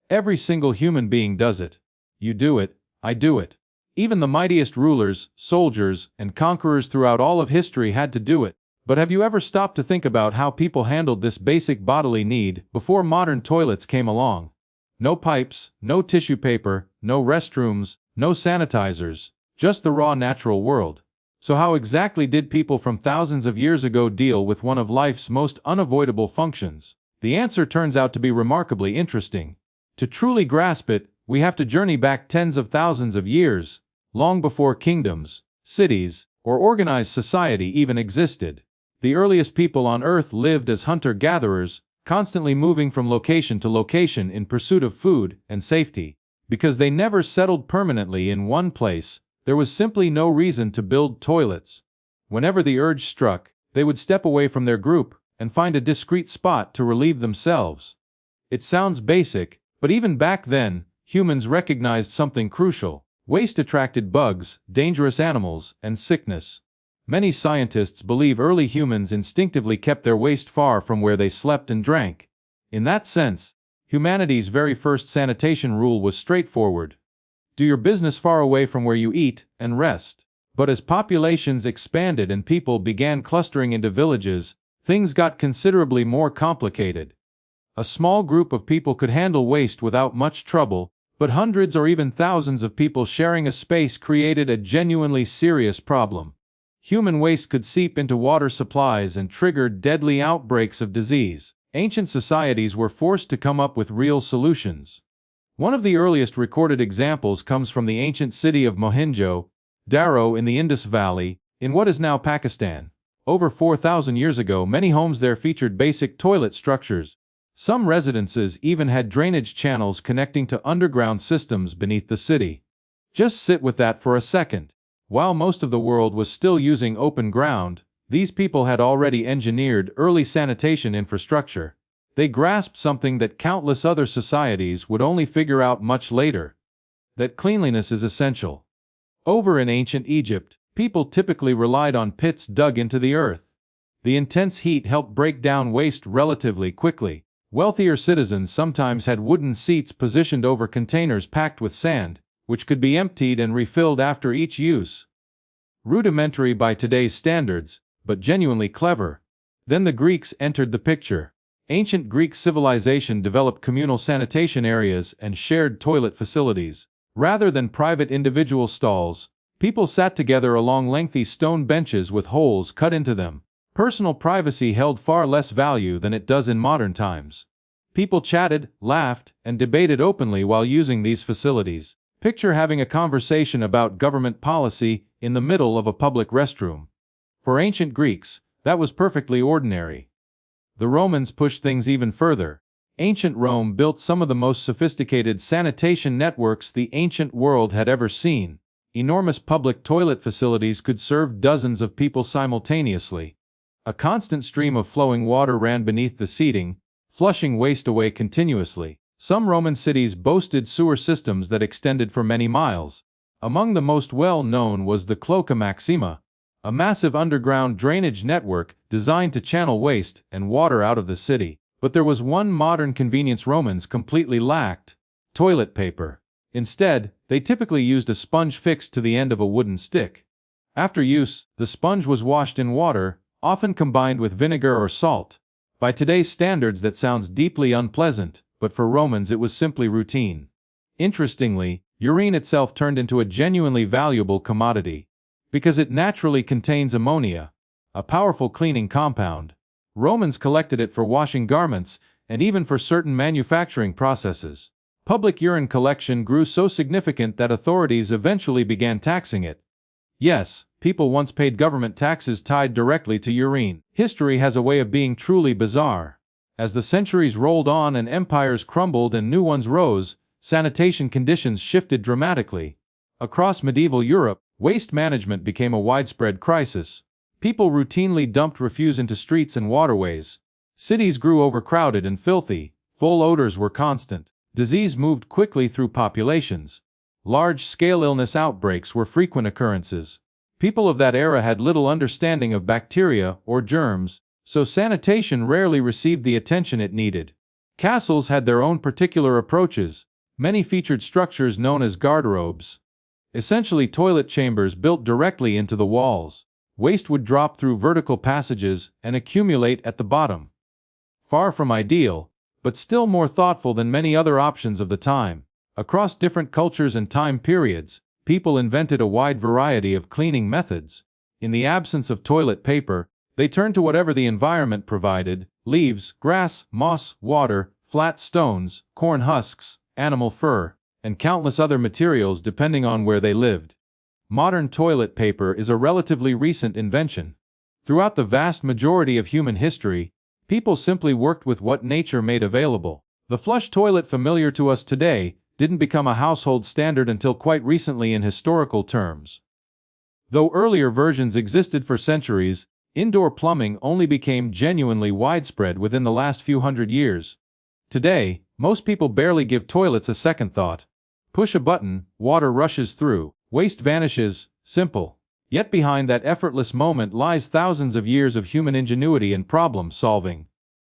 Every single human being does it. You do it, I do it. Even the mightiest rulers, soldiers, and conquerors throughout all of history had to do it. But have you ever stopped to think about how people handled this basic bodily need before modern toilets came along? No pipes, no tissue paper, no restrooms, no sanitizers, just the raw natural world. So how exactly did people from thousands of years ago deal with one of life's most unavoidable functions? The answer turns out to be remarkably interesting. To truly grasp it, we have to journey back tens of thousands of years, long before kingdoms, cities, or organized society even existed. The earliest people on Earth lived as hunter-gatherers, constantly moving from location to location in pursuit of food and safety. Because they never settled permanently in one place, there was simply no reason to build toilets. Whenever the urge struck, they would step away from their group and find a discreet spot to relieve themselves. It sounds basic, but even back then, humans recognized something crucial. Waste attracted bugs, dangerous animals, and sickness. Many scientists believe early humans instinctively kept their waste far from where they slept and drank. In that sense, humanity's very first sanitation rule was straightforward. Do your business far away from where you eat and rest. But as populations expanded and people began clustering into villages, things got considerably more complicated. A small group of people could handle waste without much trouble, but hundreds or even thousands of people sharing a space created a genuinely serious problem. Human waste could seep into water supplies and trigger deadly outbreaks of disease. Ancient societies were forced to come up with real solutions. One of the earliest recorded examples comes from the ancient city of Mohenjo, Daro in the Indus Valley, in what is now Pakistan. Over 4,000 years ago, many homes there featured basic toilet structures. Some residences even had drainage channels connecting to underground systems beneath the city. Just sit with that for a second. While most of the world was still using open ground, these people had already engineered early sanitation infrastructure. They grasped something that countless other societies would only figure out much later: that cleanliness is essential. Over in ancient Egypt, people typically relied on pits dug into the earth. The intense heat helped break down waste relatively quickly. Wealthier citizens sometimes had wooden seats positioned over containers packed with sand, which could be emptied and refilled after each use. Rudimentary by today's standards, but genuinely clever. Then the Greeks entered the picture. Ancient Greek civilization developed communal sanitation areas and shared toilet facilities. Rather than private individual stalls, people sat together along lengthy stone benches with holes cut into them. Personal privacy held far less value than it does in modern times. People chatted, laughed, and debated openly while using these facilities. Picture having a conversation about government policy in the middle of a public restroom. For ancient Greeks, that was perfectly ordinary. The Romans pushed things even further. Ancient Rome built some of the most sophisticated sanitation networks the ancient world had ever seen. Enormous public toilet facilities could serve dozens of people simultaneously. A constant stream of flowing water ran beneath the seating, flushing waste away continuously. Some Roman cities boasted sewer systems that extended for many miles. Among the most well-known was the cloaca maxima, a massive underground drainage network designed to channel waste and water out of the city. But there was one modern convenience Romans completely lacked: toilet paper. Instead, they typically used a sponge fixed to the end of a wooden stick. After use, the sponge was washed in water, often combined with vinegar or salt. By today's standards, that sounds deeply unpleasant, but for Romans it was simply routine. Interestingly, urine itself turned into a genuinely valuable commodity. Because it naturally contains ammonia, a powerful cleaning compound. Romans collected it for washing garments and even for certain manufacturing processes. Public urine collection grew so significant that authorities eventually began taxing it. Yes, people once paid government taxes tied directly to urine. History has a way of being truly bizarre. As the centuries rolled on and empires crumbled and new ones rose, sanitation conditions shifted dramatically. Across medieval Europe, waste management became a widespread crisis. People routinely dumped refuse into streets and waterways. Cities grew overcrowded and filthy. Foul odors were constant. Disease moved quickly through populations. Large-scale illness outbreaks were frequent occurrences. People of that era had little understanding of bacteria or germs, so sanitation rarely received the attention it needed. Castles had their own particular approaches. Many featured structures known as garderobes, essentially toilet chambers built directly into the walls. Waste would drop through vertical passages and accumulate at the bottom. Far from ideal, but still more thoughtful than many other options of the time. Across different cultures and time periods, people invented a wide variety of cleaning methods. In the absence of toilet paper, they turned to whatever the environment provided: leaves, grass, moss, water, flat stones, corn husks, animal fur, and countless other materials depending on where they lived. Modern toilet paper is a relatively recent invention. Throughout the vast majority of human history, people simply worked with what nature made available. The flush toilet familiar to us today didn't become a household standard until quite recently in historical terms. Though earlier versions existed for centuries, indoor plumbing only became genuinely widespread within the last few hundred years. Today, most people barely give toilets a second thought. Push a button, water rushes through, waste vanishes, simple. Yet behind that effortless moment lies thousands of years of human ingenuity and problem solving.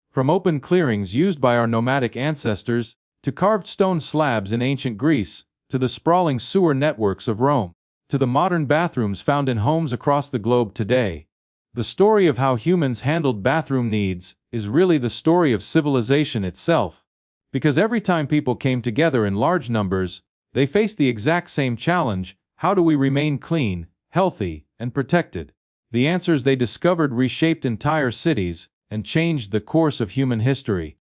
From open clearings used by our nomadic ancestors, to carved stone slabs in ancient Greece, to the sprawling sewer networks of Rome, to the modern bathrooms found in homes across the globe today. The story of how humans handled bathroom needs is really the story of civilization itself. Because every time people came together in large numbers, they faced the exact same challenge: how do we remain clean, healthy, and protected? The answers they discovered reshaped entire cities and changed the course of human history.